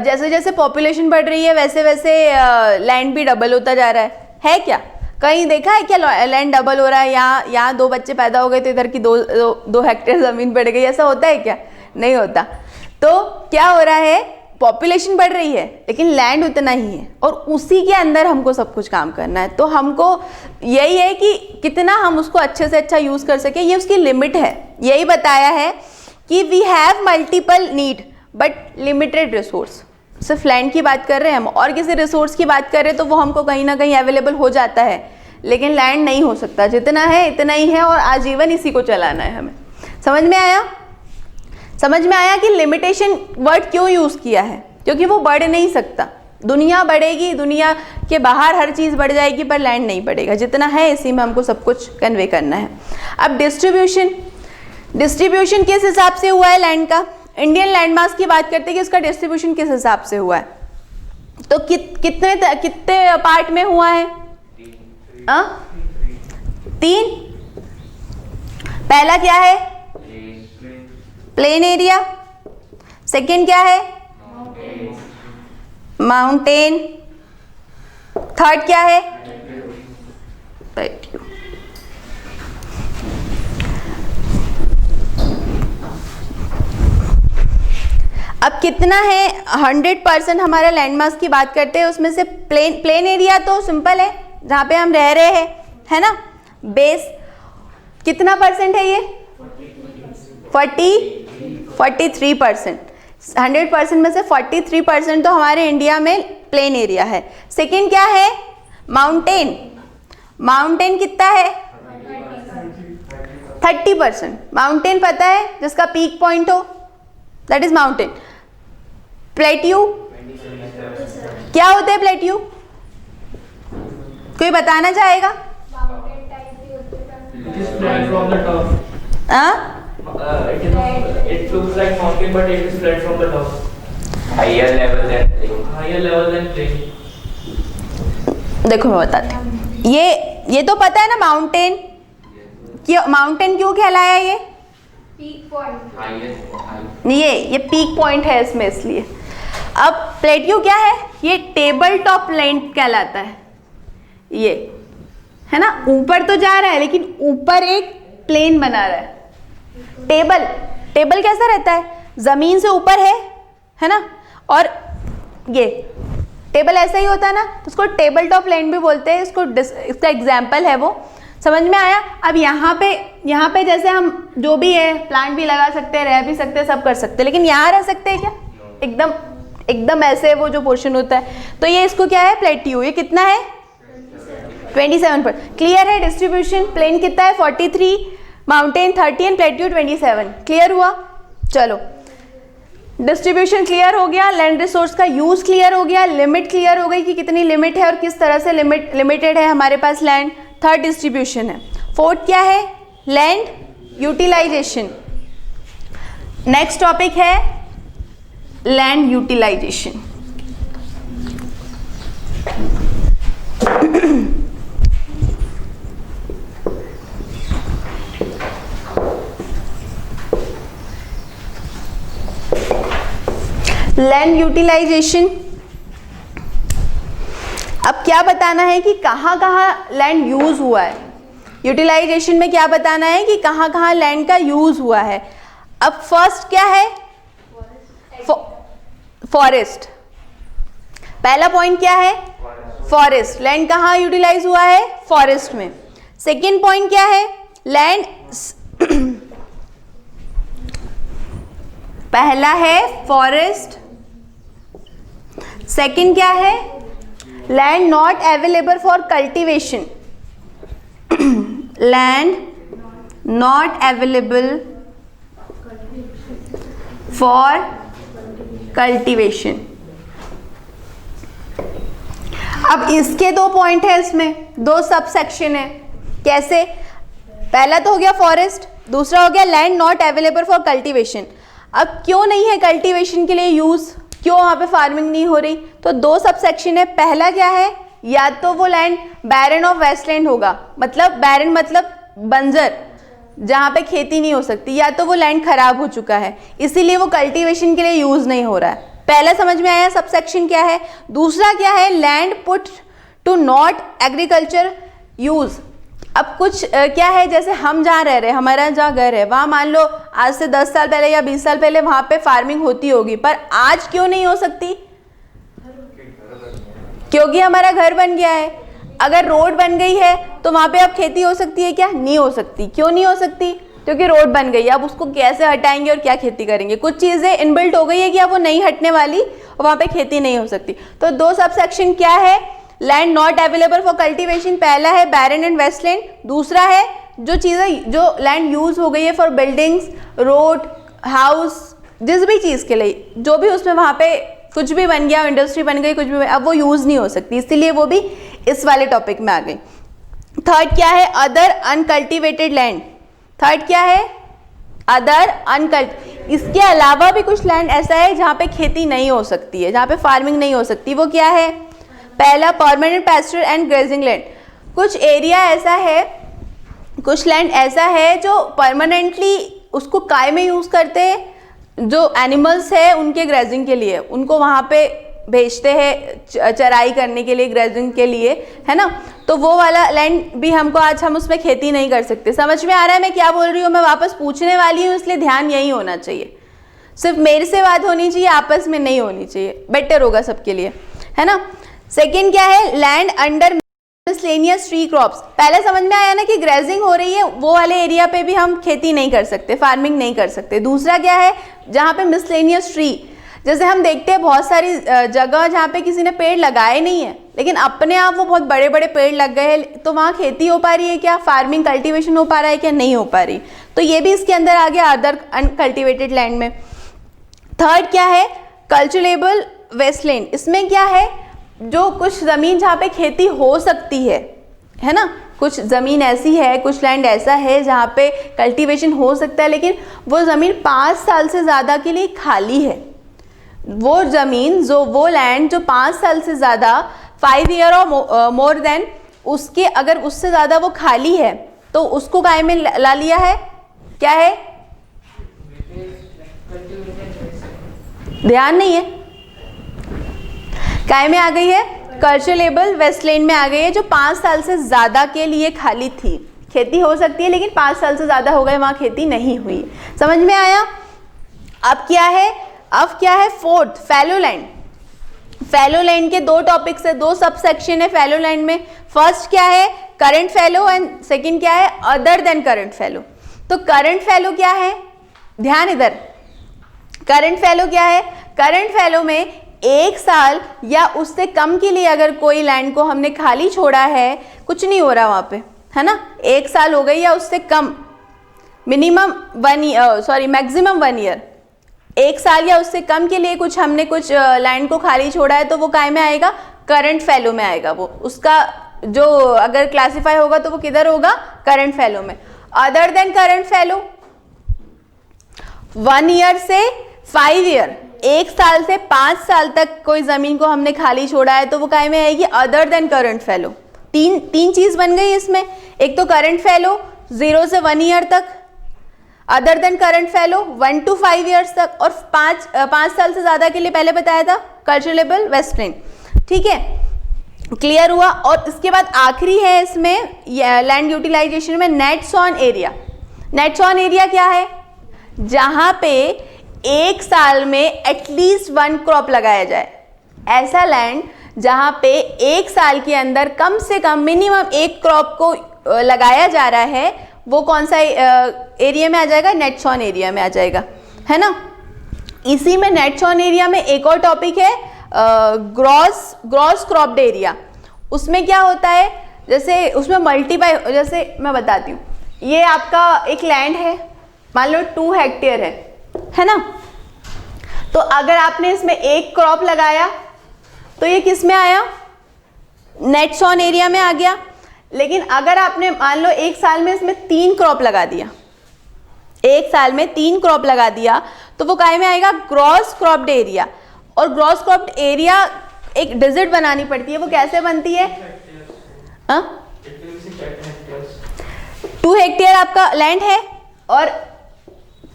जैसे जैसे पॉपुलेशन बढ़ रही है वैसे वैसे लैंड भी डबल होता जा रहा है क्या? कहीं देखा है क्या लैंड डबल हो रहा है? यहाँ 2 बच्चे पैदा हो गए तो इधर की 2 हेक्टेयर ज़मीन बढ़ गई, ऐसा होता है क्या? नहीं होता। तो क्या हो रहा है, पॉपुलेशन बढ़ रही है लेकिन लैंड उतना ही है, और उसी के अंदर हमको सब कुछ काम करना है। तो हमको यही है कि कितना हम उसको अच्छे से अच्छा यूज़ कर सके, ये उसकी लिमिट है। यही बताया है कि we have multiple need but limited resource. सिर्फ लैंड की बात कर रहे हैं हम, और किसी रिसोर्स की बात करें तो वो हमको कहीं ना कहीं अवेलेबल हो जाता है, लेकिन लैंड नहीं हो सकता। जितना है इतना ही है, और आजीवन इसी को चलाना है हमें। समझ में आया? समझ में आया कि लिमिटेशन वर्ड क्यों यूज़ किया है? क्योंकि वो बढ़ नहीं सकता। दुनिया बढ़ेगी, दुनिया के बाहर हर चीज़ बढ़ जाएगी, पर लैंड नहीं बढ़ेगा। जितना है इसी में हमको सब कुछ कन्वे करना है। अब डिस्ट्रीब्यूशन किस हिसाब से हुआ है लैंड का? इंडियन लैंड मास की बात करते हैं कि उसका डिस्ट्रीब्यूशन किस हिसाब से हुआ है। तो कितने पार्ट में हुआ है? 3। पहला क्या है? Plain area. सेकंड क्या है? माउंटेन। थर्ड क्या है? प्लेट्यू। अब कितना है? 100% हमारा लैंड मास की बात करते हैं, उसमें से प्लेन एरिया तो सिंपल है, जहाँ पे हम रह रहे हैं, है ना। बेस कितना परसेंट है ये? 43%। 100% में से 43% तो हमारे इंडिया में प्लेन एरिया है। सेकंड क्या है? माउंटेन। माउंटेन कितना है? 30%। माउंटेन पता है, जिसका पीक पॉइंट हो, दैट इज माउंटेन। प्लेट्यू क्या होते हैं? प्लेट्यू कोई बताना चाहेगा? It looks like mountain, but it is flat from the top. Higher level than plain. Higher level than plain. देखो मैं बताती हूँ। ये तो पता है ना, माउंटेन क्यों कहलाया ये? Peak point. Highest. ये पीक पॉइंट है इसमें, इसलिए। अब प्लेट्यू क्या है? ये टेबल टॉप लैंड कहलाता है। ये है ना, ऊपर तो जा रहा है लेकिन ऊपर एक प्लेन बना रहा है। टेबल कैसा रहता है? जमीन से ऊपर है ना, और ये टेबल ऐसा ही होता है ना, तो उसको टेबल टॉप लैंड भी बोलते हैं। इसका एग्जाम्पल है वो। समझ में आया? अब यहाँ पे जैसे हम जो भी है, प्लांट भी लगा सकते हैं, रह भी सकते हैं, सब कर सकते हैं, लेकिन यहाँ रह सकते हैं क्या? एकदम ऐसे वो जो पोर्शन होता है, तो ये इसको क्या है? प्लेट्यू। ये कितना है? 27%। क्लियर है डिस्ट्रीब्यूशन? प्लेन कितना है? 43, माउंटेन 30 एंड प्लेट्यू 27। क्लियर हुआ? चलो, डिस्ट्रीब्यूशन क्लियर हो गया, लैंड रिसोर्स का यूज क्लियर हो गया, लिमिट क्लियर हो गई कि कितनी लिमिट है और किस तरह से लिमिटेड है हमारे पास लैंड। थर्ड डिस्ट्रीब्यूशन है। फोर्थ क्या है? Land utilization. नेक्स्ट टॉपिक है लैंड यूटिलाइजेशन। लैंड यूटिलाइजेशन, अब क्या बताना है कि कहाँ लैंड यूज हुआ है। यूटिलाइजेशन में क्या बताना है कि कहाँ लैंड का यूज हुआ है। अब फर्स्ट क्या है? फॉरेस्ट। पहला पॉइंट क्या है? फॉरेस्ट। लैंड कहाँ यूटिलाइज हुआ है? फॉरेस्ट में। सेकेंड पॉइंट क्या है? लैंड पहला है फॉरेस्ट, सेकंड क्या है, land not available for cultivation, land not available for cultivation. अब इसके दो पॉइंट है, इसमें दो सब सेक्शन है। कैसे? पहला तो हो गया फॉरेस्ट, दूसरा हो गया land not available for cultivation. अब क्यों नहीं है कल्टीवेशन के लिए यूज, क्यों वहां पे फार्मिंग नहीं हो रही? तो दो सब सेक्शन है। पहला क्या है, या तो वो लैंड बैरन ऑफ वेस्टलैंड होगा, मतलब बैरन मतलब बंजर, जहां पे खेती नहीं हो सकती, या तो वो लैंड खराब हो चुका है, इसीलिए वो कल्टीवेशन के लिए यूज नहीं हो रहा है। पहला समझ में आया सब सेक्शन क्या है। दूसरा क्या है, land put to not agriculture use. अब कुछ क्या है, जैसे हम जहाँ रह रहे हैं, हमारा जहाँ घर है, वहाँ मान लो आज से 10 साल पहले या 20 साल पहले वहाँ पे फार्मिंग होती होगी, पर आज क्यों नहीं हो सकती? क्योंकि हमारा घर बन गया है। अगर रोड बन गई है तो वहाँ पे अब खेती हो सकती है क्या? नहीं हो सकती। क्यों नहीं हो सकती? क्योंकि रोड बन गई है। अब उसको कैसे हटाएंगे और क्या खेती करेंगे? कुछ चीज़ें इनबिल्ट हो गई है कि अब वो नहीं हटने वाली और वहाँ पे खेती नहीं हो सकती। तो दो सब सेक्शन क्या है, land not available for cultivation, पहला है बैरन एंड वेस्टलैंड, दूसरा है जो चीज़ें जो लैंड यूज हो गई है फॉर बिल्डिंग्स, रोड, हाउस, जिस भी चीज़ के लिए, जो भी उसमें वहाँ पे कुछ भी बन गया, इंडस्ट्री बन गई, कुछ भी, अब वो यूज़ नहीं हो सकती, इसीलिए वो भी इस वाले टॉपिक में आ गई। थर्ड क्या है, अदर अनकल्टिवेटेड लैंड। थर्ड क्या है, अदर अनकल्ट, इसके अलावा भी कुछ लैंड ऐसा है जहाँ पे खेती नहीं हो सकती है, जहाँ पे फार्मिंग नहीं हो सकती। वो क्या है, पहला permanent pasture and grazing land. कुछ एरिया ऐसा है, कुछ लैंड ऐसा है जो परमानेंटली उसको काय में यूज़ करते हैं, जो एनिमल्स है उनके ग्रेजिंग के लिए, उनको वहाँ पे भेजते हैं चराई करने के लिए, ग्रेजिंग के लिए, है ना। तो वो वाला लैंड भी हमको, आज हम उसमें खेती नहीं कर सकते। समझ में आ रहा है मैं क्या बोल रही हूँ? मैं वापस पूछने वाली हूँ, इसलिए ध्यान यही होना चाहिए। सिर्फ मेरे से बात होनी चाहिए, आपस में नहीं होनी चाहिए, बेटर होगा सबके लिए, है ना। सेकेंड क्या है, land under miscellaneous tree crops. पहले समझ में आया ना कि ग्रेजिंग हो रही है, वो वाले एरिया पे भी हम खेती नहीं कर सकते, फार्मिंग नहीं कर सकते। दूसरा क्या है, जहाँ पे मिसलेनियस ट्री, जैसे हम देखते हैं बहुत सारी जगह जहाँ पे किसी ने पेड़ लगाए नहीं है, लेकिन अपने आप वो बहुत बड़े बड़े पेड़ लग गए हैं, तो वहाँ खेती हो पा रही है क्या, फार्मिंग कल्टीवेशन हो पा रहा है क्या, नहीं हो पा रही। तो ये भी इसके अंदर आ गया, अदर अनकल्टिवेटेड लैंड में। थर्ड क्या है, कल्चरेबल वेस्टलैंड। इसमें क्या है, जो कुछ ज़मीन जहाँ पे खेती हो सकती है ना, कुछ ज़मीन ऐसी है, कुछ लैंड ऐसा है जहाँ पे कल्टीवेशन हो सकता है, लेकिन वो ज़मीन 5 साल से ज़्यादा के लिए खाली है। वो ज़मीन, जो वो लैंड जो 5 साल से ज़्यादा, 5 ईयर और मोर देन, उसके अगर उससे ज़्यादा वो खाली है तो उसको काय में ला लिया है, क्या है, ध्यान नहीं है, काय में आ गई है, कल्चरेबल वेस्टलैंड में आ गई है, जो 5 साल से ज़्यादा के लिए खाली थी। खेती हो सकती है लेकिन 5 साल से ज़्यादा हो गए, वहाँ खेती नहीं हुई। समझ में आया? अब क्या है, अब क्या है, fourth, fallow land. Fallow land के दो टॉपिक्स है, दो सब सेक्शन है फैलो लैंड में। फर्स्ट क्या है, करंट फैलो, एंड सेकंड क्या है, अदर देन करंट फैलो। तो करंट फैलो क्या है, ध्यान इधर, करंट फैलो क्या है, करंट फैलो में 1 साल या उससे कम के लिए अगर कोई लैंड को हमने खाली छोड़ा है, कुछ नहीं हो रहा वहाँ पे, है ना, 1 साल हो गई या उससे कम, minimum 1 year, sorry maximum 1 year, 1 साल या उससे कम के लिए कुछ हमने कुछ लैंड को खाली छोड़ा है, तो वो काय में आएगा, करंट फैलो में आएगा। वो उसका जो अगर क्लासिफाई होगा तो वो किधर होगा, करंट फैलो में। Other than current fallow, 1 year से 5 ईयर, 1 साल से 5 साल तक कोई जमीन को हमने खाली छोड़ा है, तो वो काय में आएगी, अदर देन करंट फैलो। तीन चीज बन गई इसमें, एक तो करंट फैलो 0 से 1 ईयर तक, other than current fallow 1 to 5 years तक, और 5 साल से ज्यादा के लिए पहले बताया था कल्चरेबल वेस्टलैंड। ठीक है, क्लियर हुआ। और इसके बाद आखिरी है इसमें लैंड यूटिलाइजेशन में, nets on area. Nets on area क्या है, जहां पे 1 साल में एटलीस्ट 1 क्रॉप लगाया जाए। ऐसा लैंड जहां पे 1 साल के अंदर कम से कम मिनिमम 1 क्रॉप को लगाया जा रहा है, वो कौन सा एरिया में आ जाएगा, नेट्स ऑन एरिया में आ जाएगा, है ना। इसी में नेट सॉन एरिया में एक और टॉपिक है ग्रॉस क्रॉप्ड एरिया। उसमें क्या होता है, जैसे उसमें मल्टीप्लाई, जैसे मैं बताती हूँ, ये आपका एक लैंड है, मान लो 2 हेक्टेयर है ना। तो अगर आपने इसमें एक क्रॉप लगाया तो ये किस में आया, नेट सॉन एरिया में आ गया। लेकिन अगर आपने मान लो एक साल में इसमें 3 क्रॉप लगा दिया, एक साल में 3 क्रॉप लगा दिया, तो वो काय में आएगा, ग्रॉस क्रॉप्ड एरिया। और ग्रॉस क्रॉप्ड एरिया एक डिजिट बनानी पड़ती है, वो कैसे बनती है, 2 हेक्टेयर आपका लैंड है और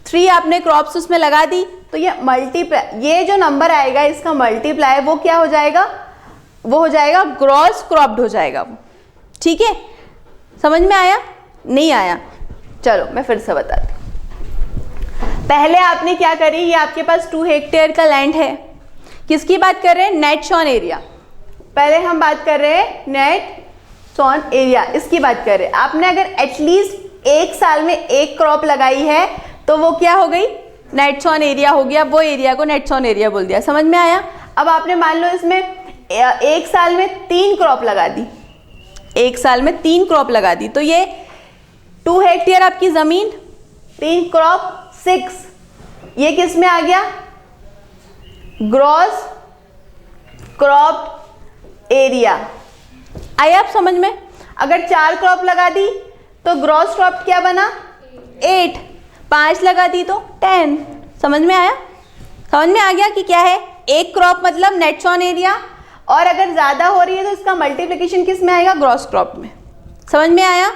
3 आपने क्रॉप्स उसमें लगा दी, तो ये मल्टीप्लाई, ये जो नंबर आएगा इसका मल्टीप्लाई वो क्या हो जाएगा, वो हो जाएगा ग्रॉस क्रॉप्ड हो जाएगा वो। ठीक है, समझ में आया, नहीं आया? चलो मैं फिर से बताती हूँ। पहले आपने क्या करी, ये आपके पास 2 हेक्टेयर का लैंड है, किसकी बात कर रहे हैं, नेट सॉन एरिया। पहले हम बात कर रहे हैं नेट सॉन एरिया, इसकी बात कर रहे हैं। आपने अगर एटलीस्ट एक साल में एक क्रॉप लगाई है तो वो क्या हो गई, नेट सॉन एरिया हो गया, वो एरिया को नेट सॉन एरिया बोल दिया। समझ में आया? अब आपने मान लो इसमें एक साल में 3 क्रॉप लगा दी, एक साल में 3 क्रॉप लगा दी, तो ये 2 हेक्टेयर आपकी जमीन, 3 क्रॉप 6, ये किस में आ गया, ग्रॉस क्रॉप एरिया। आए आप समझ में? अगर 4 क्रॉप लगा दी तो ग्रॉस क्रॉप क्या बना, 8, 5 लगा दी तो 10। समझ में आया? समझ में आ गया कि क्या है, एक क्रॉप मतलब नेट सॉन एरिया, और अगर ज़्यादा हो रही है तो इसका मल्टीप्लिकेशन किस में आएगा, ग्रॉस क्रॉप में। समझ में आया?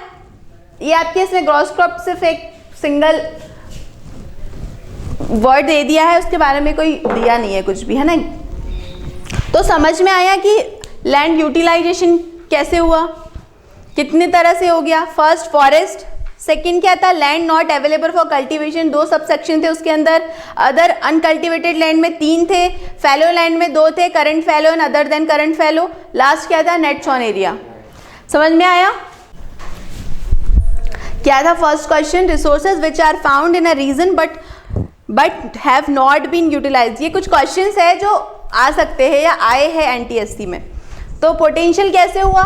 ये आपके इसमें ग्रॉस क्रॉप सिर्फ एक सिंगल वर्ड दे दिया है, उसके बारे में कोई दिया नहीं है कुछ भी, है ना। तो समझ में आया कि लैंड यूटिलाइजेशन कैसे हुआ, कितने तरह से हो गया। फर्स्ट फॉरेस्ट, सेकंड क्या था, land not available for cultivation, 2 subsection थे उसके अंदर। अदर अनकल्टिवेटेड लैंड में 3 थे, फैलो लैंड में 2 थे, current fallow and other than current fallow. Last क्या था, नेट सॉन एरिया। समझ में आया? क्या था first question, resources which are found in a region but have not been utilized. ये कुछ क्वेश्चंस है जो आ सकते हैं या आए हैं एनटीएससी में। तो पोटेंशियल कैसे हुआ,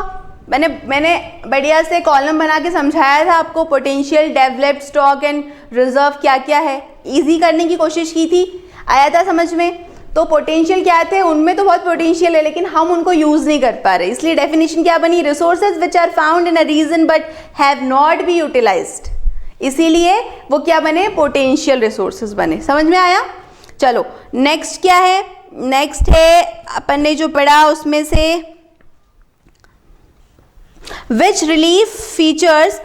मैंने बढ़िया से कॉलम बना के समझाया था आपको, potential, developed, stock and reserve क्या क्या है, इजी करने की कोशिश की थी, आया था समझ में। तो पोटेंशियल क्या थे, उनमें तो बहुत पोटेंशियल है लेकिन हम उनको यूज़ नहीं कर पा रहे, इसलिए डेफिनेशन क्या बनी, resources which are found in a region but have not be utilized, इसीलिए वो क्या बने, पोटेंशियल रिसोर्सेज बने। समझ में आया? चलो नेक्स्ट क्या है, नेक्स्ट है अपन ने जो पढ़ा उसमें से which relief features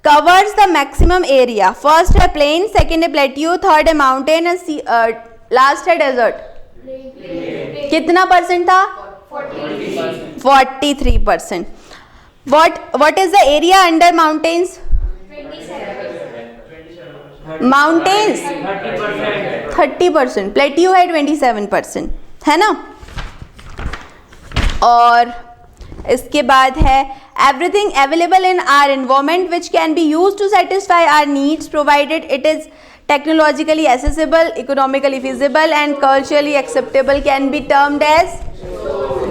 covers the maximum area. First है प्लेन, सेकेंड है प्लेट्यू, थर्ड है माउंटेन एंड लास्ट है डेजर्ट। कितना परसेंट था, 43%। what is the area under mountains, mountains 30%, plateau है 27%, है ना। और इसके बाद है everything available in our environment which can be use to satisfy our needs provided it is technologically accessible, economically feasible and culturally acceptable can be termed as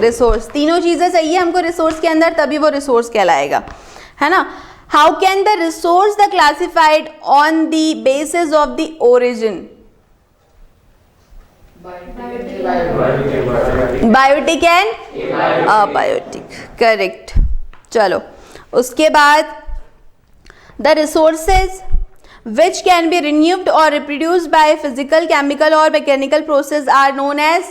resource. तीनों चीज़ें चाहिए हमको रिसोर्स के अंदर, तभी वो रिसोर्स कहलाएगा, है ना। How can the resource the classified on the basis of the origin, biotic and abiotic, correct. चलो उसके बाद the resources which can be renewed or reproduced by physical, chemical or mechanical process are known as